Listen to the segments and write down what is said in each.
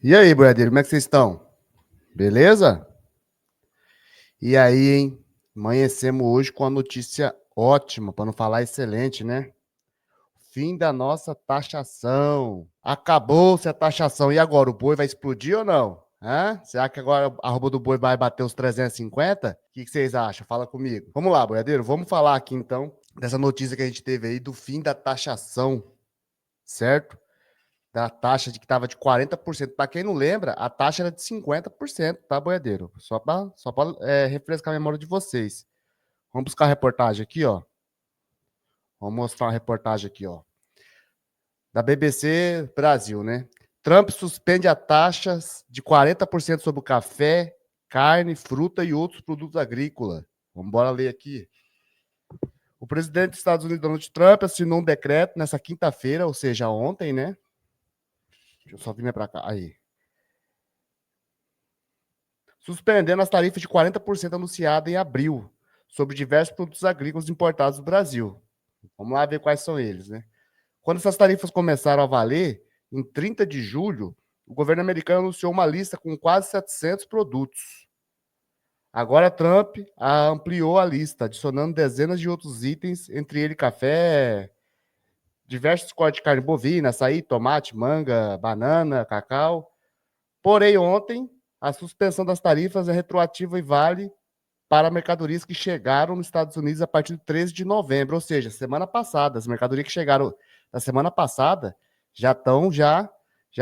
E aí, boiadeiro, como é que vocês estão? Beleza? E aí, hein? Amanhecemos hoje com a notícia ótima, para não falar excelente, né? Fim da nossa taxação. Acabou-se a taxação. E agora, o boi vai explodir ou não? Hã? Será que agora a arroba do boi vai bater os 350? O que vocês acham? Fala comigo. Vamos lá, boiadeiro, vamos falar aqui então dessa notícia que a gente teve aí do fim da taxação, certo? Da taxa de que estava de 40%. Para quem não lembra, a taxa era de 50%, tá, boiadeiro? Só para refrescar a memória de vocês. Vamos buscar a reportagem aqui, ó. Vamos mostrar uma reportagem aqui, ó. Da BBC Brasil, né? Trump suspende a taxas de 40% sobre o café, carne, fruta e outros produtos agrícolas. Vamos embora ler aqui. O presidente dos Estados Unidos, Donald Trump, assinou um decreto nessa quinta-feira, ou seja, ontem, né? Deixa eu só vir para cá. Aí. Suspendendo as tarifas de 40% anunciadas em abril sobre diversos produtos agrícolas importados do Brasil. Vamos lá ver quais são eles, né? Quando essas tarifas começaram a valer, em 30 de julho, o governo americano anunciou uma lista com quase 700 produtos. Agora, Trump ampliou a lista, adicionando dezenas de outros itens, entre eles café, diversos cortes de carne bovina, açaí, tomate, manga, banana, cacau. Porém, ontem, a suspensão das tarifas é retroativa e vale para mercadorias que chegaram nos Estados Unidos a partir de 13 de novembro, ou seja, semana passada. As mercadorias que chegaram na semana passada já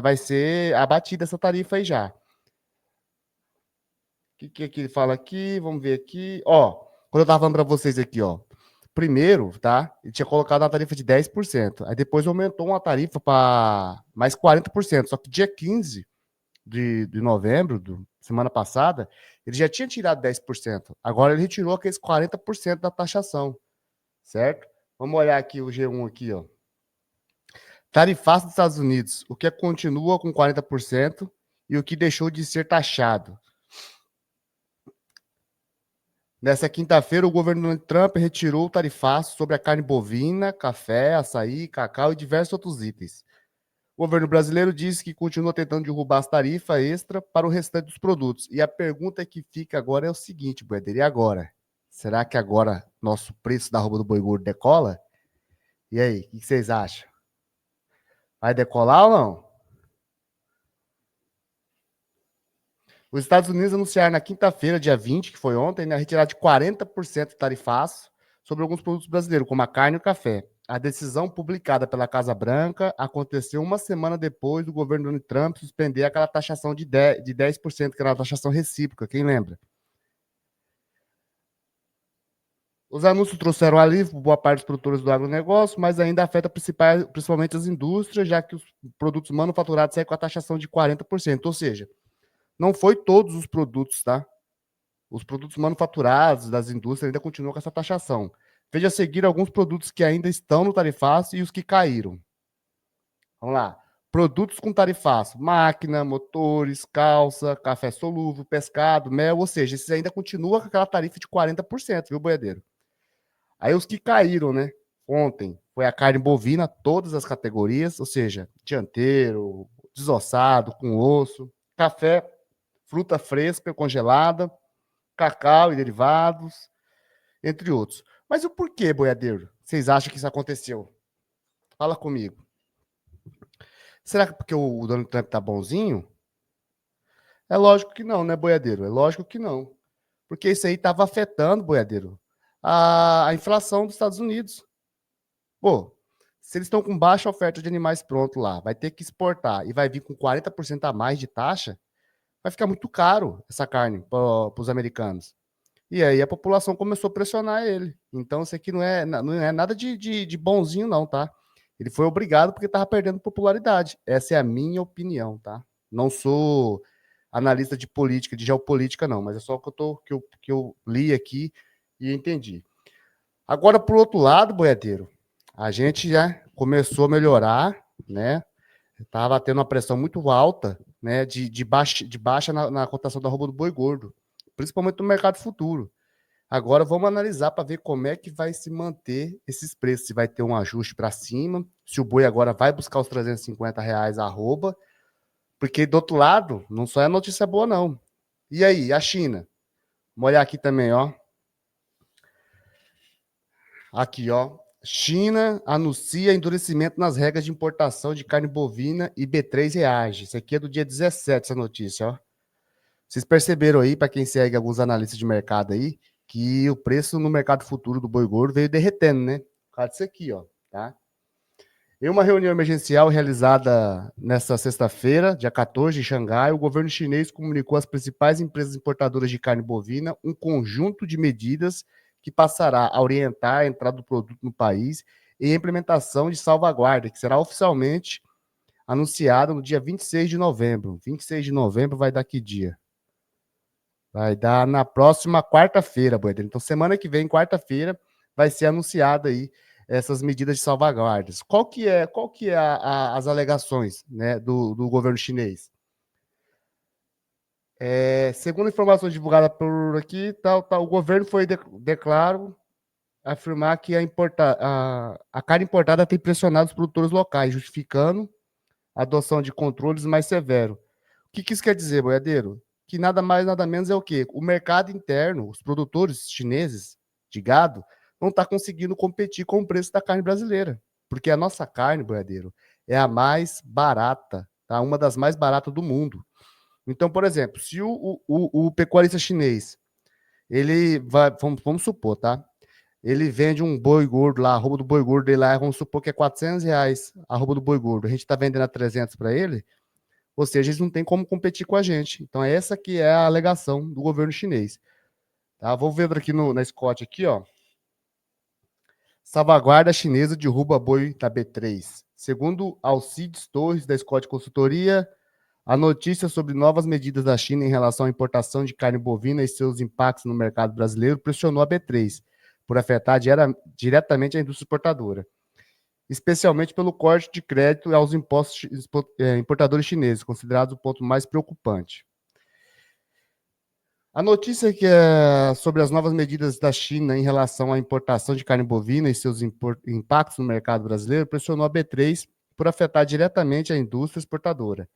vai ser abatida essa tarifa aí já. O que ele fala aqui? Vamos ver aqui. Ó, quando eu estava falando para vocês aqui, ó. Primeiro, tá? Ele tinha colocado uma tarifa de 10%. Aí depois aumentou uma tarifa para mais 40%. Só que dia 15 de novembro, semana passada, ele já tinha tirado 10%. Agora ele retirou aqueles 40% da taxação, certo? Vamos olhar aqui o G1 aqui, ó. Tarifaço dos Estados Unidos, o que continua com 40% e o que deixou de ser taxado. Nessa quinta-feira, o governo Trump retirou o tarifaço sobre a carne bovina, café, açaí, cacau e diversos outros itens. O governo brasileiro disse que continua tentando derrubar as tarifas extra para o restante dos produtos. E a pergunta que fica agora é o seguinte, Boedeiro, e agora? Será que agora nosso preço da arroba do boi gordo decola? E aí, o que vocês acham? Vai decolar ou não? Os Estados Unidos anunciaram na quinta-feira, dia 20, que foi ontem, né, a retirada de 40% de tarifaço sobre alguns produtos brasileiros, como a carne e o café. A decisão publicada pela Casa Branca aconteceu uma semana depois do governo Donald Trump suspender aquela taxação de 10%, que era a taxação recíproca, quem lembra? Os anúncios trouxeram alívio para boa parte dos produtores do agronegócio, mas ainda afeta principalmente as indústrias, já que os produtos manufaturados saem com a taxação de 40%. Ou seja, não foi todos os produtos, tá? Os produtos manufaturados das indústrias ainda continuam com essa taxação. Veja a seguir alguns produtos que ainda estão no tarifaço e os que caíram. Vamos lá. Produtos com tarifaço: máquina, motores, calça, café solúvel, pescado, mel, ou seja, esses ainda continuam com aquela tarifa de 40%, viu, boiadeiro? Aí os que caíram, né? Ontem foi a carne bovina, todas as categorias, ou seja, dianteiro, desossado, com osso, café, fruta fresca, congelada, cacau e derivados, entre outros. Mas o porquê, boiadeiro? Vocês acham que isso aconteceu? Fala comigo. Será que porque o Donald Trump tá bonzinho? É lógico que não, né, boiadeiro? É lógico que não. Porque isso aí estava afetando, boiadeiro, a inflação dos Estados Unidos. Pô, se eles estão com baixa oferta de animais pronto lá, vai ter que exportar e vai vir com 40% a mais de taxa, vai ficar muito caro essa carne para os americanos. E aí a população começou a pressionar ele. Então isso aqui não é nada de bonzinho, não, tá? Ele foi obrigado porque estava perdendo popularidade. Essa é a minha opinião, tá? Não sou analista de política, de geopolítica, não, mas é só o que eu li aqui e entendi. Agora, por outro lado, boiadeiro, a gente já começou a melhorar, né? Estava tendo uma pressão muito alta, né? De baixa na cotação da arroba do boi gordo, principalmente no mercado futuro. Agora vamos analisar para ver como é que vai se manter esses preços, se vai ter um ajuste para cima, se o boi agora vai buscar os R$ 350 a arroba, Porque do outro lado, não só é notícia boa, não. E aí, a China? Vamos olhar aqui também, ó. Aqui, ó. China anuncia endurecimento nas regras de importação de carne bovina e B3 reage. Isso aqui é do dia 17, essa notícia, ó. Vocês perceberam aí, para quem segue alguns analistas de mercado aí, que o preço no mercado futuro do boi gordo veio derretendo, né? Por causa disso aqui, ó, tá? Em uma reunião emergencial realizada nesta sexta-feira, dia 14, em Xangai, o governo chinês comunicou às principais empresas importadoras de carne bovina um conjunto de medidas que passará a orientar a entrada do produto no país e a implementação de salvaguarda, que será oficialmente anunciada no dia 26 de novembro. 26 de novembro vai dar que dia? Vai dar na próxima quarta-feira, Boedro. Então, semana que vem, quarta-feira, vai ser anunciada aí essas medidas de salvaguardas. Qual que é as alegações, né, do governo chinês? Segundo informações divulgadas por aqui, o governo foi declarado afirmar que a carne importada tem pressionado os produtores locais, justificando a adoção de controles mais severos. O que isso quer dizer, boiadeiro? Que nada mais, nada menos é o quê? O mercado interno, os produtores chineses de gado, não está conseguindo competir com o preço da carne brasileira. Porque a nossa carne, boiadeiro, é a mais barata, tá? Uma das mais baratas do mundo. Então, por exemplo, se o pecuarista chinês, ele vai, vamos supor, tá? Ele vende um boi gordo lá, a arroba do boi gordo dele lá, vamos supor que é R$ 400 a arroba do boi gordo. A gente está vendendo a 300 para ele, ou seja, eles não têm como competir com a gente. Então, essa que é a alegação do governo chinês. Tá? Vou ver aqui na Scott, aqui, ó. Salvaguarda chinesa derruba boi da B3. Segundo Alcides Torres, da Scott Consultoria, a notícia sobre novas medidas da China em relação à importação de carne bovina e seus impactos no mercado brasileiro pressionou a B3, por afetar diretamente a indústria exportadora, especialmente pelo corte de crédito aos importadores chineses, considerados o ponto mais preocupante. A notícia que é sobre as novas medidas da China em relação à importação de carne bovina e seus impactos no mercado brasileiro pressionou a B3 por afetar diretamente a indústria exportadora,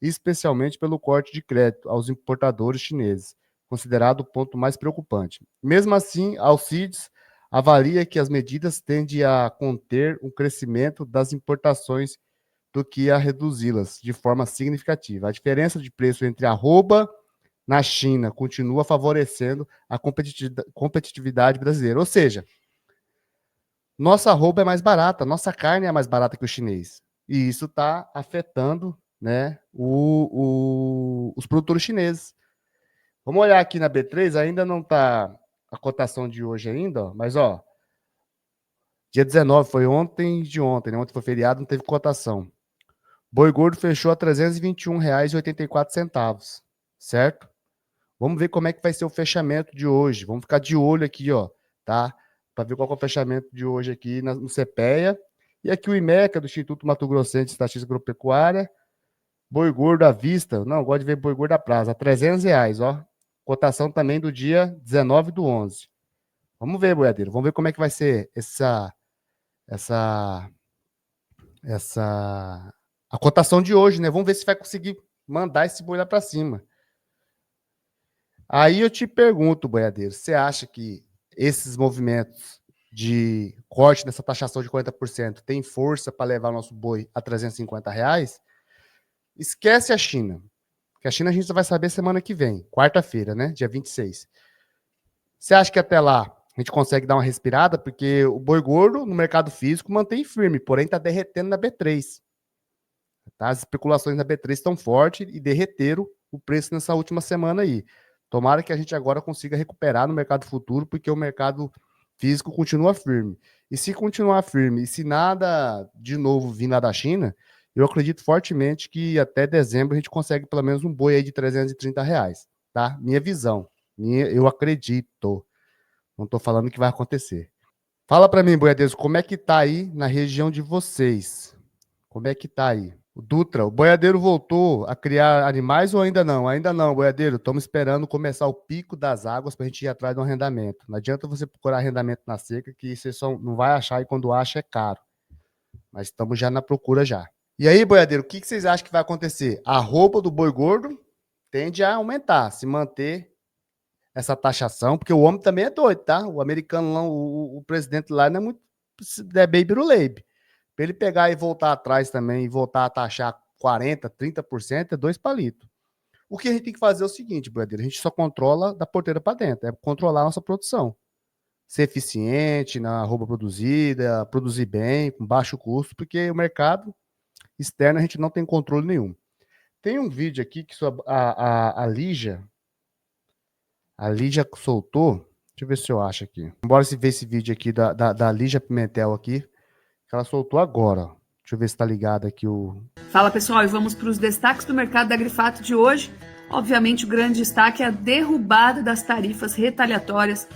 especialmente pelo corte de crédito aos importadores chineses, considerado o ponto mais preocupante. Mesmo assim, Alcides avalia que as medidas tendem a conter um crescimento das importações do que a reduzi-las de forma significativa. A diferença de preço entre a arroba na China continua favorecendo a competitividade brasileira. Ou seja, nossa arroba é mais barata, nossa carne é mais barata que o chinês. E isso está afetando, né, os produtores chineses. Vamos olhar aqui na B3, ainda não está a cotação de hoje ainda, ó, mas ó, dia 19 foi ontem de ontem, né? Ontem foi feriado, não teve cotação. Boi gordo fechou a R$ 321,84, certo? Vamos ver como é que vai ser o fechamento de hoje. Vamos ficar de olho aqui, ó, tá? Para ver qual é o fechamento de hoje aqui no CPEA. E aqui o IMECA, do Instituto Mato Grossense de Estatística Agropecuária. Boi gordo à vista. Não, gosto de ver boi gordo à prazo. A R$ 300, ó. Cotação também do dia 19 do 11. Vamos ver, boiadeiro. Vamos ver como é que vai ser essa, a cotação de hoje, né? Vamos ver se vai conseguir mandar esse boi lá para cima. Aí eu te pergunto, boiadeiro, você acha que esses movimentos de corte nessa taxação de 40% tem força para levar nosso boi a R$ 350? Esquece a China, que a China a gente só vai saber semana que vem, quarta-feira, né, dia 26. Você acha que até lá a gente consegue dar uma respirada? Porque o boi gordo no mercado físico mantém firme, porém está derretendo na B3. Tá? As especulações na B3 estão fortes e derreteram o preço nessa última semana aí. Tomara que a gente agora consiga recuperar no mercado futuro, porque o mercado físico continua firme. E se continuar firme, e se nada de novo vir lá da China, eu acredito fortemente que até dezembro a gente consegue pelo menos um boi aí de R$ 330, tá? Minha visão. Eu acredito. Não estou falando que vai acontecer. Fala para mim, boiadeiros, como é que tá aí na região de vocês? Como é que tá aí? O Dutra, o boiadeiro voltou a criar animais ou ainda não? Ainda não, boiadeiro. Estamos esperando começar o pico das águas para a gente ir atrás de um arrendamento. Não adianta você procurar arrendamento na seca, que você só não vai achar e quando acha é caro. Mas estamos já na procura já. E aí, boiadeiro, o que vocês acham que vai acontecer? A roupa do boi gordo tende a aumentar, se manter essa taxação, porque o homem também é doido, tá? O americano lá, o presidente lá não é muito é baby ruleibe. Para ele pegar e voltar atrás também e voltar a taxar 40%, 30%, é dois palitos. O que a gente tem que fazer é o seguinte, boiadeiro, a gente só controla da porteira para dentro, é controlar a nossa produção. Ser eficiente na roupa produzida, produzir bem, com baixo custo, porque o mercado externo a gente não tem controle nenhum. Tem um vídeo aqui que a Lígia soltou. Deixa eu ver se eu acho aqui. Bora se ver esse vídeo aqui da Lígia Pimentel aqui, que ela soltou agora. Deixa eu ver se tá ligado aqui o... Fala pessoal, e vamos para os destaques do mercado da Agrifato de hoje. Obviamente o grande destaque é a derrubada das tarifas retaliatórias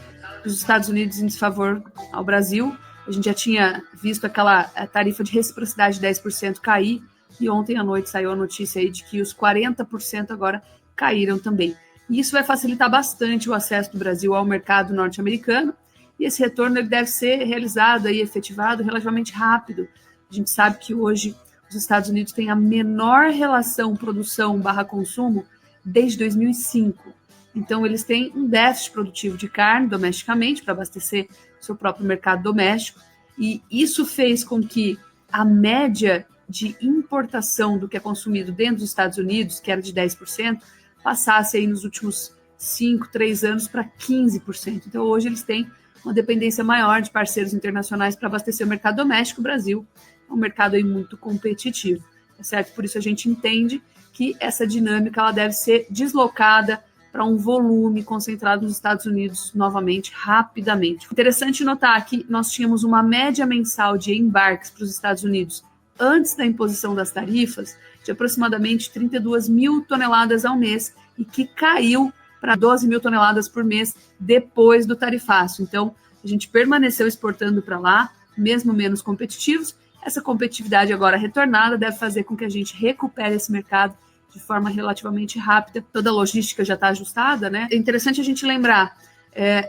dos Estados Unidos em desfavor ao Brasil. A gente já tinha visto aquela tarifa de reciprocidade de 10% cair, e ontem à noite saiu a notícia aí de que os 40% agora caíram também. E isso vai facilitar bastante o acesso do Brasil ao mercado norte-americano, e esse retorno ele deve ser realizado e efetivado relativamente rápido. A gente sabe que hoje os Estados Unidos têm a menor relação produção/consumo desde 2005. Então, eles têm um déficit produtivo de carne domesticamente para abastecer seu próprio mercado doméstico, e isso fez com que a média de importação do que é consumido dentro dos Estados Unidos, que era de 10%, passasse aí nos últimos 5, 3 anos para 15%. Então, hoje eles têm uma dependência maior de parceiros internacionais para abastecer o mercado doméstico. O Brasil é um mercado aí muito competitivo, tá certo? Por isso a gente entende que essa dinâmica ela deve ser deslocada para um volume concentrado nos Estados Unidos novamente, rapidamente. Interessante notar que nós tínhamos uma média mensal de embarques para os Estados Unidos antes da imposição das tarifas de aproximadamente 32 mil toneladas ao mês, e que caiu para 12 mil toneladas por mês depois do tarifaço. Então, a gente permaneceu exportando para lá, mesmo menos competitivos. Essa competitividade agora retornada deve fazer com que a gente recupere esse mercado de forma relativamente rápida. Toda a logística já está ajustada, né? É interessante a gente lembrar,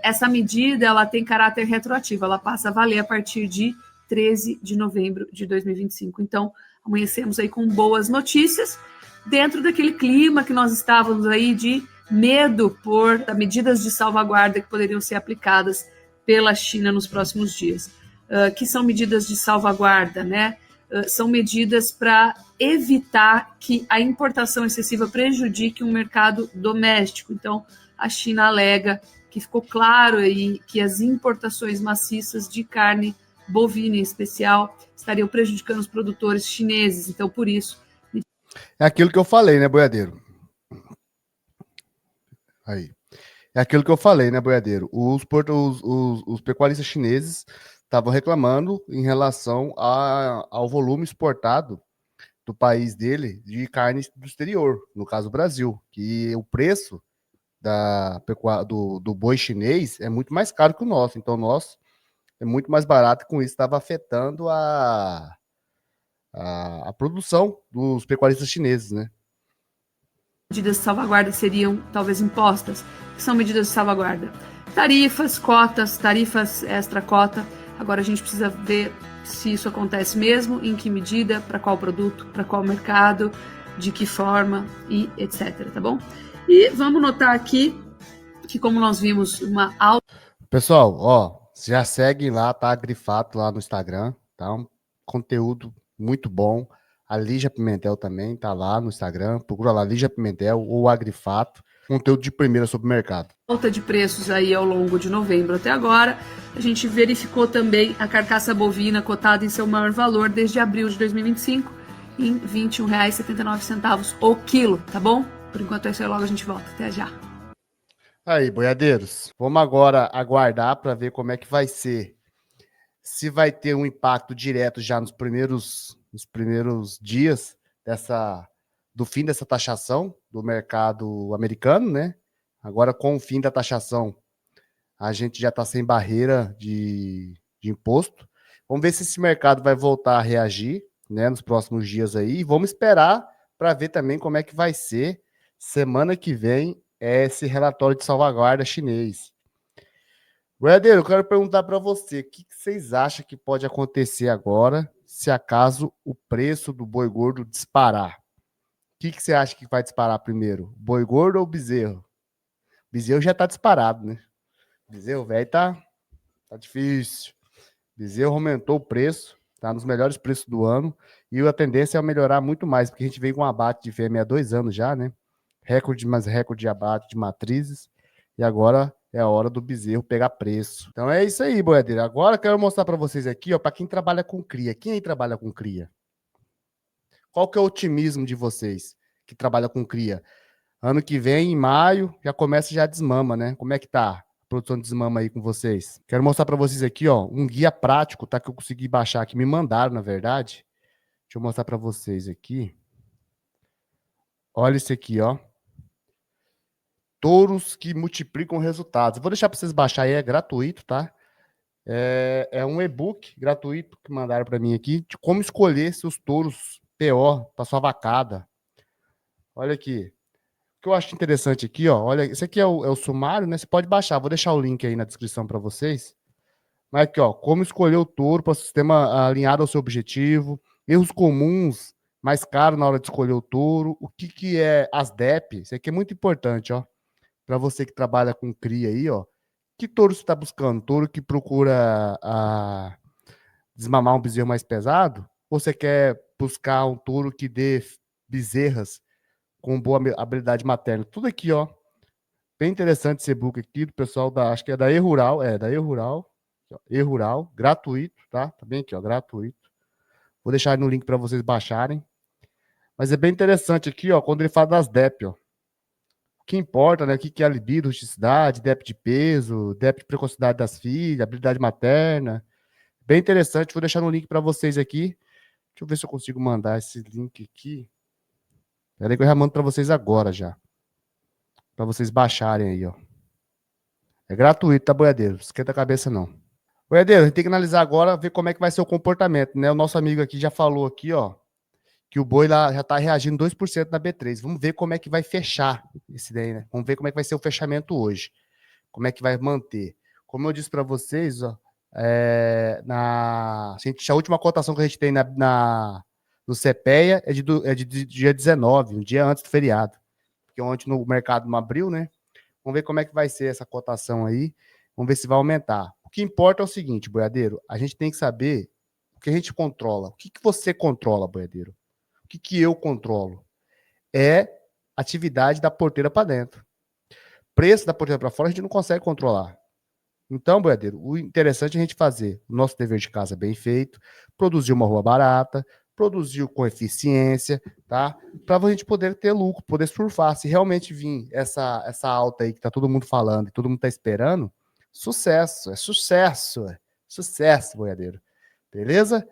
essa medida ela tem caráter retroativo, ela passa a valer a partir de 13 de novembro de 2025. Então, amanhecemos aí com boas notícias, dentro daquele clima que nós estávamos aí de medo por medidas de salvaguarda que poderiam ser aplicadas pela China nos próximos dias. Que são medidas de salvaguarda, né? São medidas para evitar que a importação excessiva prejudique um mercado doméstico. Então, a China alega que ficou claro aí que as importações maciças de carne bovina em especial estariam prejudicando os produtores chineses. Então, por isso... É aquilo que eu falei, né, boiadeiro? Aí. É aquilo que eu falei, né, boiadeiro? Os pecuaristas chineses estavam reclamando em relação ao volume exportado do país dele de carne do exterior, no caso do Brasil, que o preço do boi chinês é muito mais caro que o nosso, então o nosso é muito mais barato, e com isso estava afetando a produção dos pecuaristas chineses, né? Medidas de salvaguarda seriam talvez impostas, que são medidas de salvaguarda. Tarifas, cotas, tarifas extra-cota. Agora a gente precisa ver se isso acontece mesmo, em que medida, para qual produto, para qual mercado, de que forma e etc, tá bom? E vamos notar aqui que, como nós vimos uma alta... Pessoal, ó, já seguem lá, tá? Agrifato lá no Instagram, tá? Um conteúdo muito bom. A Lígia Pimentel também tá lá no Instagram. Procura lá, Lígia Pimentel ou Agrifato. Conteúdo de primeira sobre o mercado. Alta de preços aí ao longo de novembro até agora. A gente verificou também a carcaça bovina cotada em seu maior valor desde abril de 2025, em R$ 21,79 o quilo, tá bom? Por enquanto é isso aí, logo a gente volta. Até já. Aí, boiadeiros, vamos agora aguardar para ver como é que vai ser. Se vai ter um impacto direto já nos primeiros dias do fim dessa taxação do mercado americano, né? Agora, com o fim da taxação, a gente já está sem barreira de imposto. Vamos ver se esse mercado vai voltar a reagir, né, nos próximos dias aí. E vamos esperar para ver também como é que vai ser semana que vem esse relatório de salvaguarda chinês. Werder, eu quero perguntar para você, o que vocês acham que pode acontecer agora se acaso o preço do boi gordo disparar. O que você acha que vai disparar primeiro? Boi gordo ou bezerro? Bezerro já tá disparado, né? Bezerro velho tá difícil. Bezerro aumentou o preço, tá nos melhores preços do ano, e a tendência é melhorar muito mais, porque a gente vem com um abate de fêmea há 2 anos já, né? Recorde, mas recorde de abate de matrizes, e agora é a hora do bezerro pegar preço. Então é isso aí, boiadeiro. Agora eu quero mostrar para vocês aqui, ó, para quem trabalha com cria. Quem aí trabalha com cria? Qual que é o otimismo de vocês que trabalha com cria? Ano que vem, em maio, já começa já a desmama, né? Como é que tá a produção de desmama aí com vocês? Quero mostrar para vocês aqui, ó, um guia prático, tá? Que eu consegui baixar aqui, me mandaram, na verdade. Deixa eu mostrar para vocês aqui. Olha isso aqui, ó. Touros que multiplicam resultados. Eu vou deixar para vocês baixar aí, é gratuito, tá? É um e-book gratuito que mandaram para mim aqui, de como escolher seus touros PO para sua vacada. Olha aqui. O que eu acho interessante aqui, ó, olha, esse aqui é o sumário, né? Você pode baixar, vou deixar o link aí na descrição para vocês. Mas aqui, ó, como escolher o touro para o sistema alinhado ao seu objetivo, erros comuns, mais caro na hora de escolher o touro, o que que é as DEP, isso aqui é muito importante, ó, para você que trabalha com cria aí, ó. Que touro você está buscando? Touro que procura desmamar um bezerro mais pesado? Ou você quer buscar um touro que dê bezerras com boa habilidade materna? Tudo aqui, ó. Bem interessante esse e-book aqui do pessoal acho que é da E-Rural, da E-Rural, E-Rural, gratuito, tá? Tá bem aqui, ó, gratuito. Vou deixar aí no link para vocês baixarem. Mas é bem interessante aqui, ó, quando ele fala das DEP, ó. O que importa, né? O que é a libido, rusticidade, DEP de peso, DEP de precocidade das filhas, habilidade materna. Bem interessante, vou deixar no link para vocês aqui. Deixa eu ver se eu consigo mandar esse link aqui. Peraí que eu já mando para vocês agora já. Para vocês baixarem aí, ó. É gratuito, tá, boiadeiro? Não esquenta a cabeça, não. Boiadeiro, a gente tem que analisar agora, ver como é que vai ser o comportamento, né? O nosso amigo aqui já falou aqui, ó, que o boi lá já tá reagindo 2% na B3. Vamos ver como é que vai fechar esse daí, né? Vamos ver como é que vai ser o fechamento hoje. Como é que vai manter. Como eu disse para vocês, ó, a última cotação que a gente tem no CPEA é de dia 19, um dia antes do feriado. Porque ontem no mercado não abriu, né? Vamos ver como é que vai ser essa cotação aí. Vamos ver se vai aumentar. O que importa é o seguinte, boiadeiro, a gente tem que saber o que a gente controla. O que você controla, boiadeiro? O que eu controlo? É atividade da porteira para dentro. Preço da porteira para fora a gente não consegue controlar. Então, boiadeiro, o interessante é a gente fazer o nosso dever de casa bem feito, produzir uma rua barata, produzir com eficiência, tá? Para a gente poder ter lucro, poder surfar. Se realmente vir essa alta aí que tá todo mundo falando e todo mundo tá esperando, sucesso, sucesso, boiadeiro. Beleza?